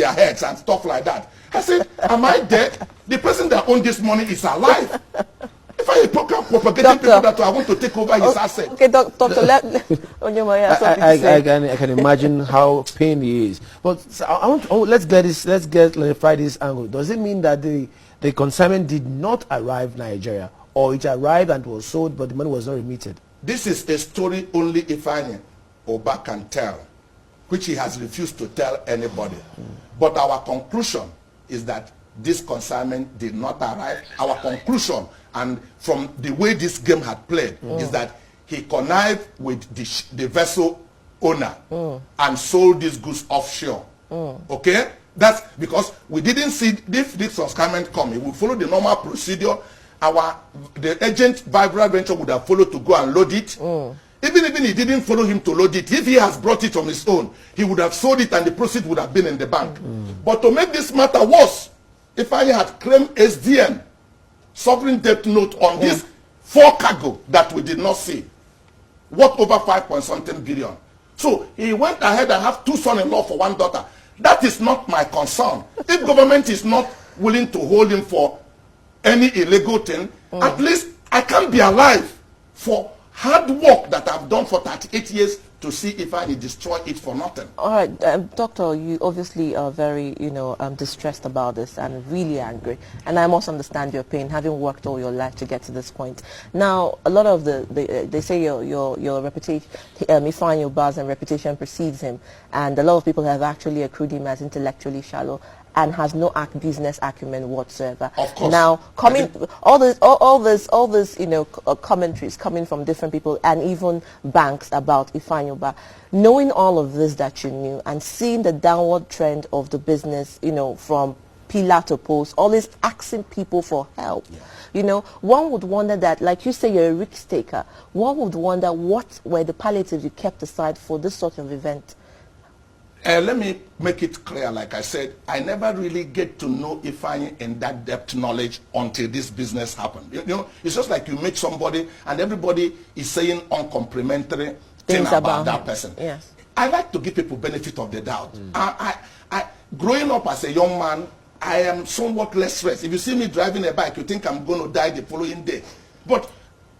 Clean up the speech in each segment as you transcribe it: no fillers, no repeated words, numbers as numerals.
their heads and stuff like that. I said, am I dead? The person that owns this money is alive. If I propagating people that I want to take over his asset. Okay, doctor, I can imagine how pain he is. But let's clarify this angle. Does it mean that the consignment did not arrive in Nigeria, or it arrived and was sold but the money was not remitted? This is a story only Ifeanyi Ubah can tell, which he has refused to tell anybody. But our conclusion is that this consignment did not arrive. Our conclusion, and from the way this game had played, is that he connived with the vessel owner and sold these goods offshore. Okay? That's because we didn't see if this consignment coming. We follow the normal procedure. The agent Vibra Venture would have followed to go and load it. Even he didn't follow him to load it, if he has brought it on his own, he would have sold it and the proceeds would have been in the bank. But to make this matter worse, Ifeanyi had claimed SDN, sovereign debt note, on this 4 cargo that we did not see, worth over 5.something billion. So he went ahead and have 2 sons-in-law for 1 daughter. That is not my concern. If government is not willing to hold him for any illegal thing, at least I can be alive for hard work that I've done for 38 years to see Ifeanyi destroy it for nothing. All right, Doctor, you obviously are very, distressed about this and really angry. And I must understand your pain, having worked all your life to get to this point. Now, a lot of they say your reputation, Ifeanyi Ubah's reputation precedes him, and a lot of people have actually accrued him as intellectually shallow and has no business acumen whatsoever. Of course. Now, all this, commentaries coming from different people and even banks about Ifeanyi Ubah, knowing all of this that you knew and seeing the downward trend of the business, from pillar to post, always asking people for help. Yeah. One would wonder that, like you say, you're a risk taker. One would wonder what were the palliatives you kept aside for this sort of event. Let me make it clear, like I said, I never really get to know Ifeanyi in that depth knowledge until this business happened. It's just like you meet somebody and everybody is saying uncomplimentary things about that person. Yes. I like to give people benefit of the doubt. Growing up as a young man, I am somewhat less stressed. If you see me driving a bike, you think I'm going to die the following day. But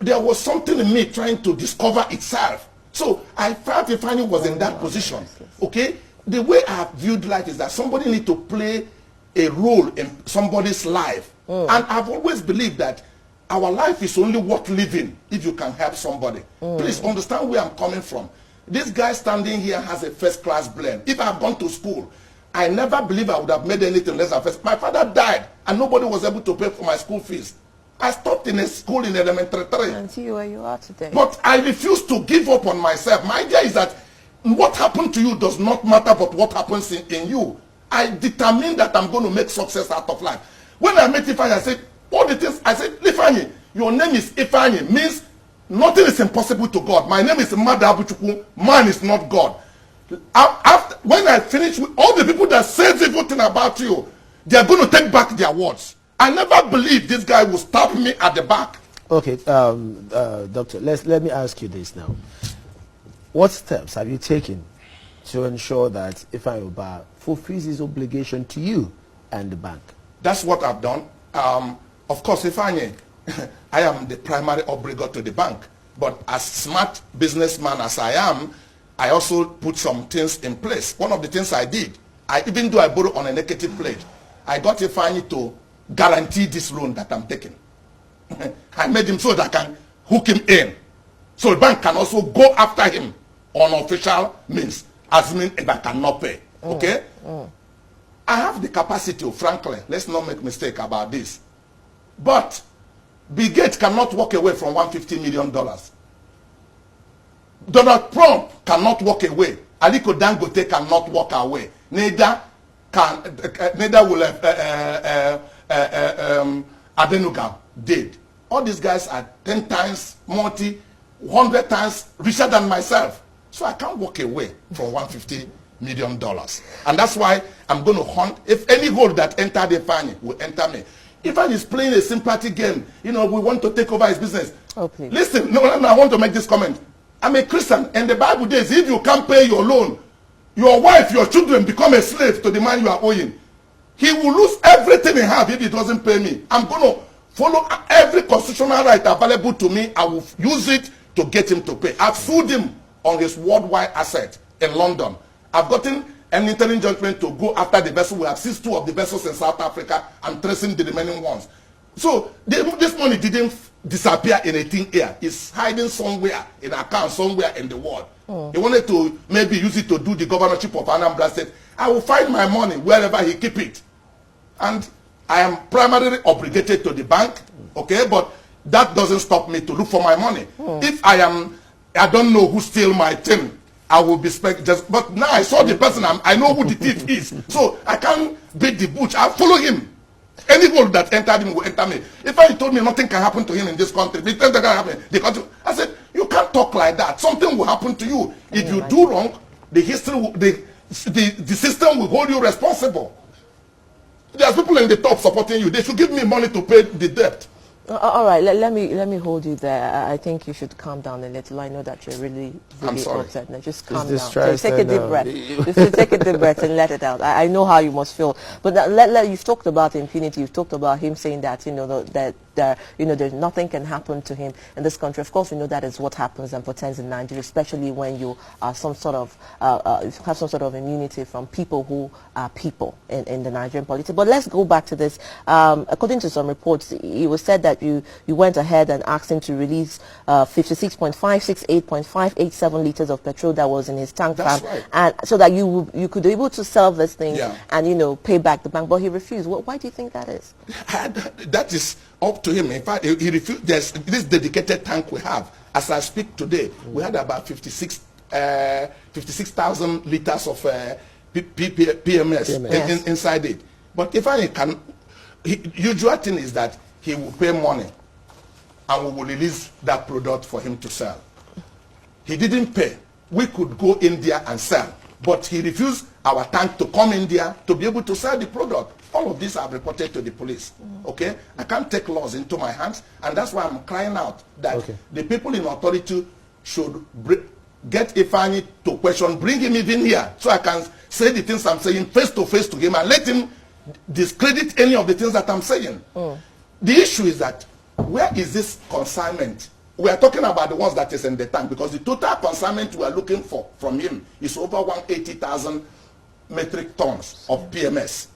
there was something in me trying to discover itself. So I felt Ifeanyi was in that position. Okay? The way I have viewed life is that somebody needs to play a role in somebody's life. And I've always believed that our life is only worth living if you can help somebody. Please understand where I'm coming from. This guy standing here has a first-class brain. If I had gone to school, I never believe I would have made anything less than first. My father died and nobody was able to pay for my school fees. I stopped in a school in elementary 3. And see where you are today. But I refuse to give up on myself. My idea is that what happened to you does not matter but what happens in you. I determined that I'm going to make success out of life. When I met Ifeanyi, I said, all the things, I said, Ifeanyi, your name is Ifeanyi, means nothing is impossible to God. My name is Madabuchukwu, man is not God. When I finish with all the people that say evil thing about you, they are going to take back their words. I never believed this guy will stab me at the back. Okay, Doctor, let me ask you this now. What steps have you taken to ensure that Ifeanyi Ubah fulfills his obligation to you and the bank? That's what I've done. Of course, Ifeanyi, I am the primary obligor to the bank. But as smart businessman as I am, I also put some things in place. One of the things I did, even though I borrowed on a negative pledge, I got Ifeanyi to guarantee this loan that I'm taking. I made him so that I can hook him in. So the bank can also go after him on official means, assuming if I cannot pay. Okay? I have the capacity, frankly, let's not make mistake about this. But Bill Gates cannot walk away from $150 million. Donald Trump cannot walk away. Aliko Dangote cannot walk away. Neither will Adenuga did. All these guys are 10 times, 100 times richer than myself. So I can't walk away from $150 million. And that's why I'm going to hunt. If any gold that entered Ifeanyi will enter me. Ifeanyi is playing a sympathy game. We want to take over his business. Oh, please. Listen, no, I want to make this comment. I'm a Christian, and the Bible says if you can't pay your loan, your wife, your children become a slave to the man you are owing, he will lose everything he has if he doesn't pay me. I'm going to follow every constitutional right available to me. I will use it to get him to pay. I've sued him on his worldwide asset in London. I've gotten an interim judgment to go after the vessel. We have seized 2 of the vessels in South Africa and tracing the remaining ones. So this money didn't disappear in a thin air. It's hiding somewhere in an account somewhere in the world. He wanted to maybe use it to do the governorship of Anambra State. I will find my money wherever he keep it. And I am primarily obligated to the bank, okay? But that doesn't stop me to look for my money. If I don't know who steal my thing, I will be just. But now I saw the person, I know who the thief is. So I can't beat the bush. I'll follow him. Any hole that entered him will enter me. If I told me nothing can happen to him in this country, if nothing can happen, the country, I said, you can't talk like that. Something will happen to you. If you do wrong, the history, the system will hold you responsible. There's people in the top supporting you. They should give me money to pay the debt. All right, let me hold you there. I think you should calm down a little. I know that you're really upset. Now just calm down. Take a deep breath. Just take a deep breath and let it out. I know how you must feel. But you've talked about impunity. You've talked about him saying that there's nothing can happen to him in this country. Of course, we know that is what happens and portends in Nigeria, especially when you are have some sort of immunity from people who are people in the Nigerian politics. But let's go back to this. According to some reports, it was said that you went ahead and asked him to release 56.568.587 liters of petrol that was in his tank farm, right. and so that you could be able to sell this thing and pay back the bank. But he refused. Why do you think that is? That is up to him. In fact, he refused. There's this dedicated tank we have. As I speak today, we had about 56,000 liters of PMS inside it. But if I can, usual thing is that he will pay money and we will release that product for him to sell. He didn't pay. We could go in there and sell, but he refused our tank to come in there to be able to sell the product. All of these are reported to the police. Okay? I can't take laws into my hands, and that's why I'm crying out that the people in authority should get Ifeanyi to question, bring him even here, so I can say the things I'm saying face to face to him and let him discredit any of the things that I'm saying. The issue is that where is this consignment? We are talking about the ones that is in the tank, because the total consignment we are looking for from him is over 180,000 metric tons of PMS,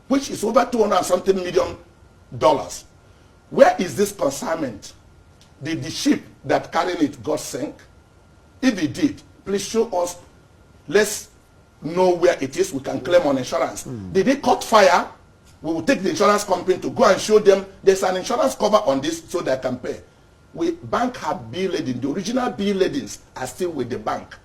which is over $200-something million. Where is this consignment? Did the ship that carrying it got sink? If it did, please show us. Let's know where it is. We can claim on insurance. Did it caught fire? We will take the insurance company to go and show them there's an insurance cover on this so they can pay. Bank had bill lading. The original bill ladings are still with the bank.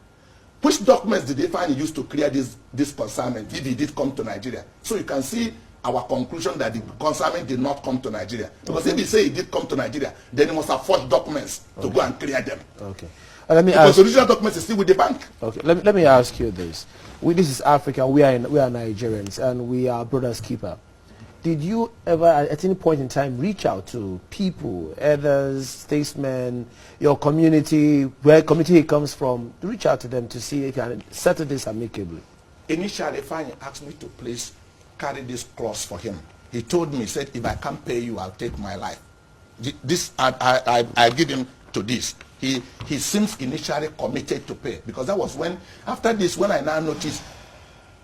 Which documents did they find used to clear this consignment if he did come to Nigeria? So you can see our conclusion that the consignment did not come to Nigeria. Because if he say he did come to Nigeria, then he must have forged documents to go and clear them. Okay. Because the original documents is still with the bank. Okay. Let me ask you this. This is Africa. We are Nigerians, and we are brothers keeper. Did you ever, at any point in time, reach out to people, others, statesmen, your community, where community he comes from, to reach out to them to see if you can settle this amicably? Initially, Ifeanyi asked me to please carry this cross for him. He told me, he said, if I can't pay you, I'll take my life. I give him to this. He seems initially committed to pay, because that was when, after this, when I now noticed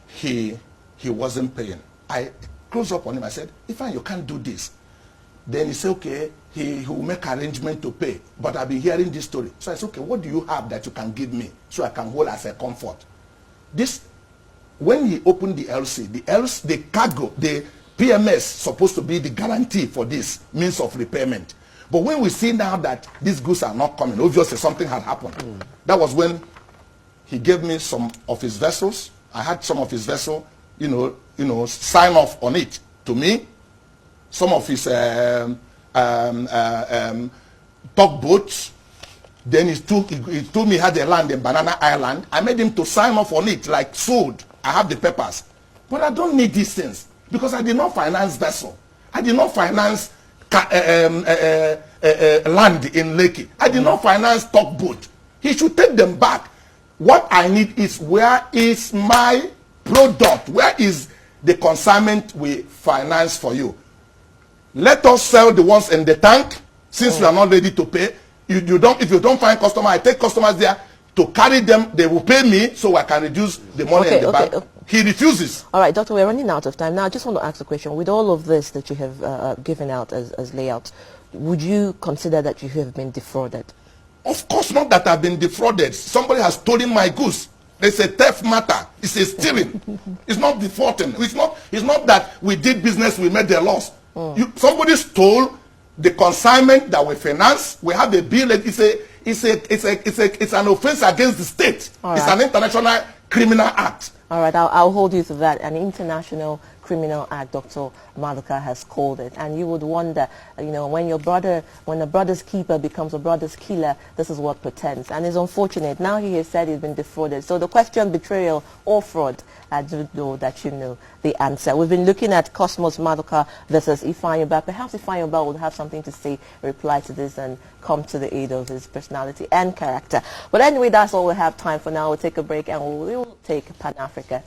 he wasn't paying, I close up on him. I said, Ifeanyi, you can't do this. Then he said, okay, he will make arrangement to pay. But I've been hearing this story. So I said, okay, what do you have that you can give me so I can hold as a comfort? When he opened the LC, the cargo, the PMS supposed to be the guarantee for this means of repayment. But when we see now that these goods are not coming, obviously something had happened. That was when he gave me some of his vessels. I had some of his vessels, sign off on it to me. Some of his tugboats. Then he told me he had a land in Banana Island. I made him to sign off on it, like sold. I have the papers. But I don't need these things, because I did not finance vessel. I did not finance land in Lekki. I did not finance tugboat. He should take them back. What I need is, where is my product? Where is the consignment we finance for you? Let us sell the ones in the tank, since we are not ready to pay. If you don't find customer, I take customers there to carry them. They will pay me so I can reduce the money in the bank. He refuses. All right, Doctor, we're running out of time. Now, I just want to ask a question. With all of this that you have given out as layouts, would you consider that you have been defrauded? Of course not that I've been defrauded. Somebody has stolen my goods. It's a theft matter. It's a stealing. It's not defaulting. It's not that we did business, we made a loss. Somebody stole the consignment that we finance. We have a bill. It's an offense against the state. It's an international criminal act. All right, I'll hold you to that. An international criminal act, Dr. Maduka has called it. And you would wonder, when a brother's keeper becomes a brother's killer, this is what pretends. And it's unfortunate. Now he has said he's been defrauded. So the question, betrayal or fraud, I do know that you know the answer. We've been looking at Cosmos Maduka versus Ifeanyi Ubah. Perhaps Ifeanyi Ubah would have something to say, reply to this, and come to the aid of his personality and character. But anyway, that's all we have time for now. We'll take a break and we will take Pan-Africa.